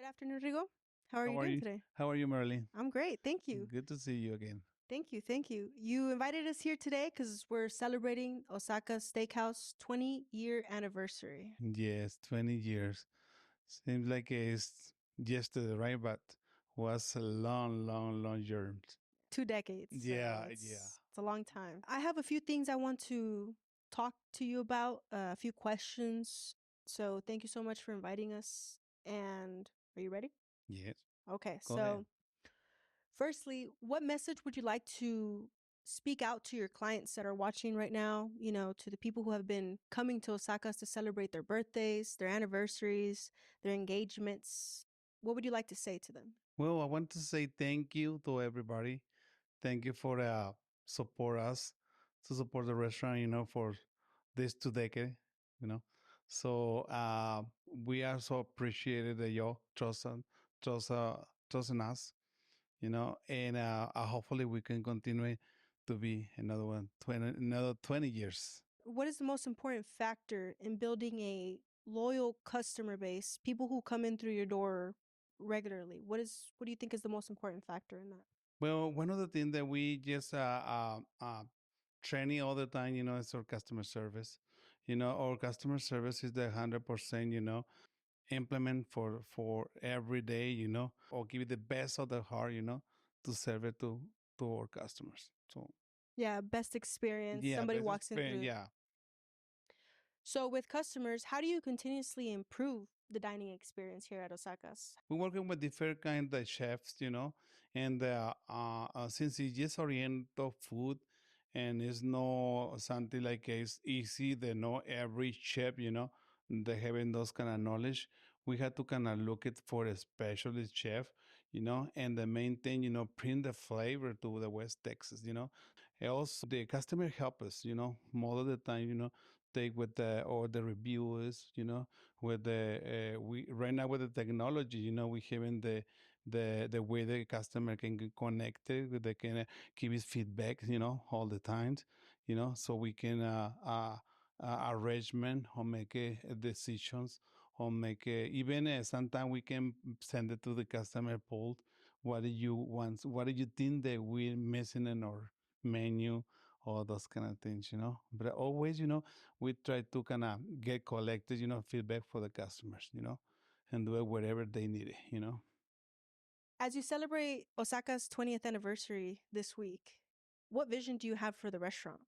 afternoon, Rigo. How are How you are doing you? today? How are you, Marelyn? I'm great. Thank you. Good to see you again. Thank you. Thank you. You invited us here today because we're celebrating Osaka Steakhouse 20-year anniversary. Yes, 20 years. Seems like it's yesterday, right? But was a long, long, long journey. 2 decades. Yeah, It's a long time. I have a few things I want to talk to you about, a few questions. So thank you so much for inviting us. And are you ready? yes. Okay. Go So ahead. firstly, what message would you like to speak out to your clients that are watching right now, to the people who have been coming to Osaka to celebrate their birthdays, their anniversaries, their engagements? What would you like to say to them? Well, I want to say thank you to everybody. Thank you for support us, to support the restaurant, for this 2 decade, you know. So we are so appreciated that you trust, trusting us, and hopefully we can continue to be another 20 years. What is the most important factor in building a loyal customer base, people who come in through your door regularly? What do you think is the most important factor in that? Well, one of the things that we just training all the time, is our customer service. Our customer service is the 100%, implement for every day, or give it the best of the heart, to serve it to our customers. So Yeah, best experience. yeah, Somebody best walks in experience, through. yeah. So with customers, how do you continuously improve the dining experience here at Osaka's? We're working with different kind of chefs, and since it's just oriental food, and it's no something like it's easy. They know every chef, they having those kind of knowledge. We had to kind of look it for a specialist chef, and the main thing, bring the flavor to the West Texas, And also the customer help us, most of the time, take with the reviews, with the we right now with the technology, we having the way the customer can get connected, they can give us feedback, all the time, so we can arrangement or make decisions or make even sometimes we can send it to the customer poll. What do you want? What do you think that we're missing in our menu? All those kind of things, But always, we try to kind of get collected, feedback for the customers, and do it wherever they need it. As you celebrate Osaka's 20th anniversary this week, what vision do you have for the restaurant?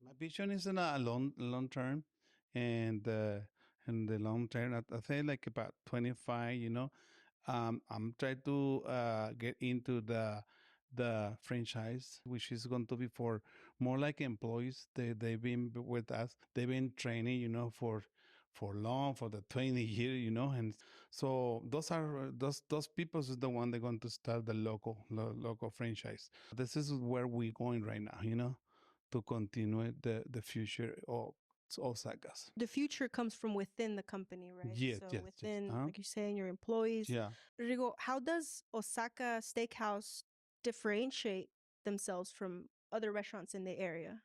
My vision is in a long term, and in the long term, I think like about 25. I'm trying to get into the franchise, which is going to be for more like employees. They've been with us. They've been training, for the 20 year, and so those people is the one they're going to start the local franchise. This is where we're going right now, to continue the future of Osaka's. The future comes from within the company, right? Yes, So yes, yes. within, Uh-huh. like you're saying, your employees. Yeah. Rigo, how does Osaka Steakhouse differentiate themselves from other restaurants in the area?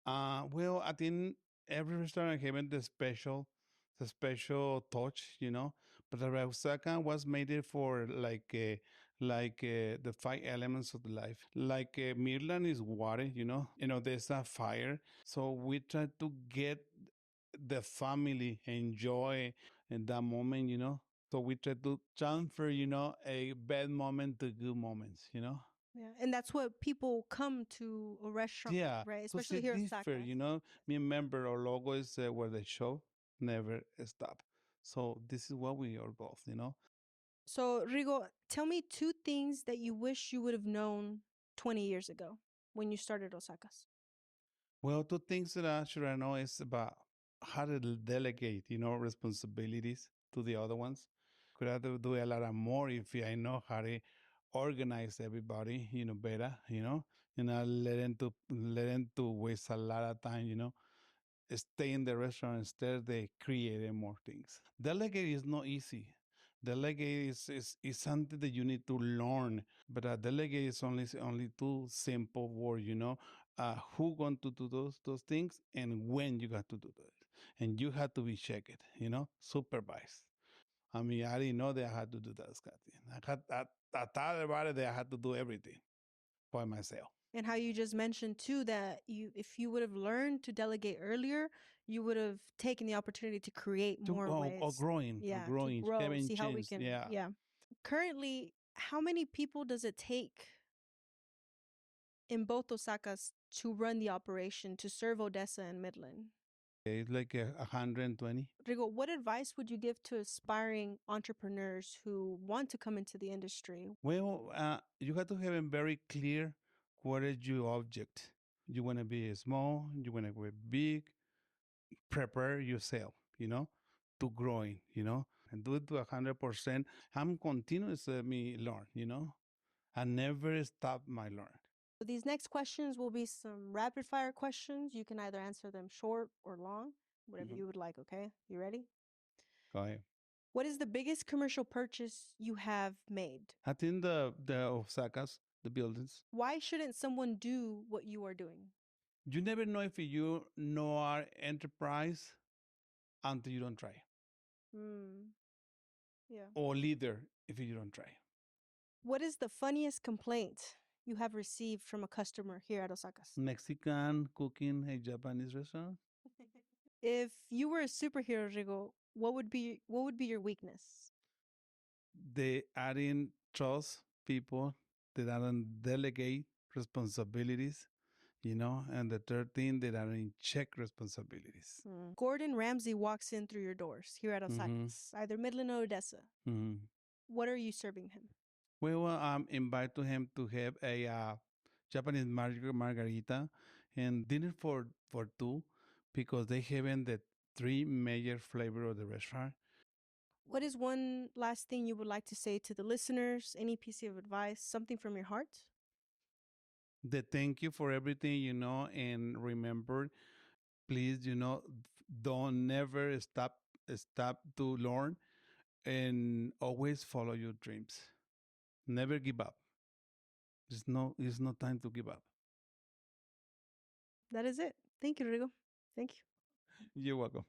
Well, I think every restaurant having the special touch, But the Osaka was made it for the 5 elements of the life. Like Midland is water, there's a fire. So we try to get the family enjoy in that moment, So we try to transfer, a bad moment to good moments. Yeah, and that's what people come to a restaurant, Yeah, right? to see Especially here in differ, Osaka. Remember our logo is where the show never stop. So this is what we are both. So, Rigo, tell me 2 things that you wish you would have known 20 years ago when you started Osaka's. Well, two things that I should know is about how to delegate, responsibilities to the other ones. Could I do a lot of more if I know how to organize everybody, better, and not let them to waste a lot of time, stay in the restaurant instead they create more things. Delegate is not easy. Delegate is something that you need to learn, but a delegate is only two simple words. Who going to do those things and when you got to do that, and you have to be checked. Supervised. I mean, I didn't know that I had to do that, Scotty. I thought about it that I had to do everything by myself. And how you just mentioned too that if you would have learned to delegate earlier, you would have taken the opportunity to create To more or ways. growing, Yeah, to growing, grow, having see how we chance. can. Yeah. Yeah. Currently, how many people does it take in both Osakas to run the operation to serve Odessa and Midland? It's like 120. Rigo, what advice would you give to aspiring entrepreneurs who want to come into the industry? Well, you have to have it very clear what is your object. You want to be small, you want to be big, prepare yourself, to growing, and do it to 100%. I'm continuously me learn, I never stop my learn. These next questions will be some rapid fire questions. You can either answer them short or long, whatever you would like, okay? You ready? Go ahead. What is the biggest commercial purchase you have made? I think the Osakas, the buildings. Why shouldn't someone do what you are doing? You never know if you know our enterprise until you don't try, Yeah. or leader if you don't try. What is the funniest complaint you have received from a customer here at Osaka's? Mexican cooking, a Japanese restaurant. If you were a superhero, Rigo, what would be your weakness? They adding trust people. They don't delegate responsibilities, and the third thing, they are in check responsibilities. Gordon Ramsay walks in through your doors here at Mm-hmm. Osaka's, either Midland or Odessa. Mm-hmm. What are you serving him? We will invite to him to have a Japanese margarita and dinner for two, because they have the three major flavor of the restaurant. What is one last thing you would like to say to the listeners? Any piece of advice, something from your heart? The thank you for everything, and remember, please, don't never stop to learn, and always follow your dreams. Never give up. It's no time to give up. That is it. Thank you, Rigo. Thank you. You're welcome.